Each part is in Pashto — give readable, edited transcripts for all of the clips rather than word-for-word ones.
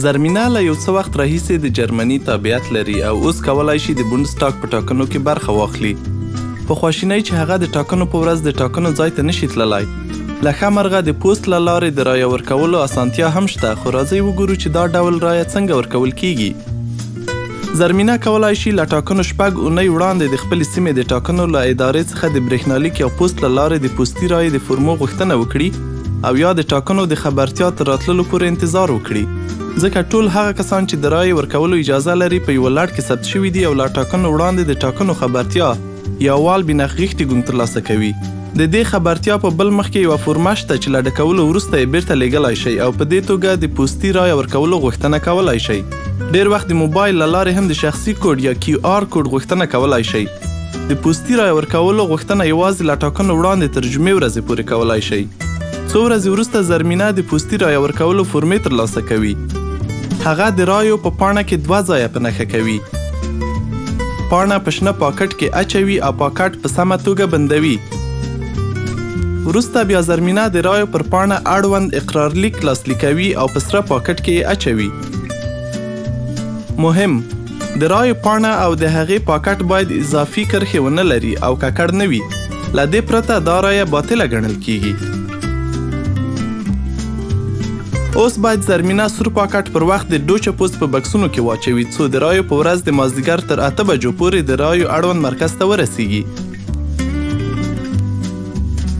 زرمینه له یو څه وخت راهیسې د جرمني تابعیت لري او اوس کولی شي د بونډسټاګ په ټاکنو کې برخه واخلي. په خواشینۍ چې هغه د ټاکنو په ورځ د ټاکنو ځای ته نشي تللی. له ښه مرغه د پوسټ له لارې د رایه ورکولو اسانتیا هم شته، خو راځئ وګورو چې دا ډول رایه څنګه ورکول کیږي. زرمینه کولی شي له ټاکنو 6 اونۍ وړاندې د خپلې سیمې د ټاکنو له ادارې څخه د برېښنالیک یا پوسټ له لارې د پوستي رایې د فورمو غوښتنه وکړي او یا د ټاکنو د خبرتیا تر راتللو پورې انتظار وکړي. ځکه ټول هغه کسان چې د رایې ورکولو اجازه لري په یوه لړ کې ثبت شوي دي او له ټاکنو وړاندې د ټاکنو خبرتیا یا وال بینغښتي ګونګ ترلاسه کوي. د دې خبرتیا په بل مخ کې یوه فورمه شته چې له ډکولو وروسته یې بیرته لیږلی شئ او په دې توګه د پوستي رایه ورکولو غوښتنه کولی شئ. ډېر وخت د موبایل له لارې هم د شخصي کوډ یا کیو آر کوډ غوښتنه کولی شئ. د پوستي رایه ورکولو غوښتنه یوازې له ټاکنو وړاندې تر جمعې ورځې پورې کولی شئ. څو ورځې وروسته زرمینه د پوستي رایه ورکولو فورمې ترلاسه کوي. هغه د رایو په پاڼه کې 2 ځایه په نښه کوي. پاڼه په شنه پاکټ کې اچوي او پاکټ په سمه توګه بندوي. وروسته بیا زرمینه د رایو پر پاڼه اړوند اقرارلیک لاسلیکوي او په سره پاکټ کې یې اچوي. مهم: د رایو پاڼه او د هغې پاکټ باید اضافي کرښې ونه لري او ککړ نه وي. له دې پرته دا رایه باطله ګڼل کیږي. اوس باید زرمینه سور پاکټ پر وخت د ډوچه پوسټ په بکسونو کې واچوي څو د رایو په ورځ د مازدیګر تر 8 بجو پورې د رایو اړوند مرکز ته ورسیږي.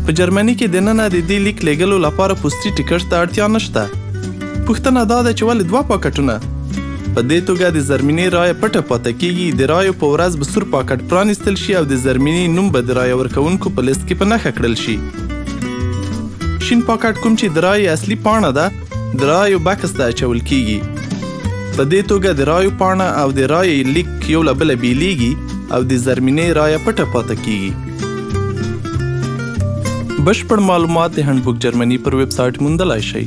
په جرمني کې دننه د دې لیک لیږلو لپاره پوستي ټکټ ته اړتیا نشته. پوښتنه دا ده چې ولې 2 پاکټونه؟ په دې توګه د زرمینې رایه پټه پاتې کیږي. د رایو په ورځ به سور پاکټ پرانیستل شي او د زرمینې نوم به د رایه ورکوونکو په لیست کې په نښه کړل شي. شین پاکټ کوم چې د رایې اصلي پاڼه ده د رایو بکس ته اچول کیږي. په دې توګه د رایو پاڼه او د رایې لیک یو له بله بیلیږي او د زرمینې رایه پټه پاتې کیږي. بشپړ معلومات د هندبوک جرمني پر ویب سایټ موندلی شئ.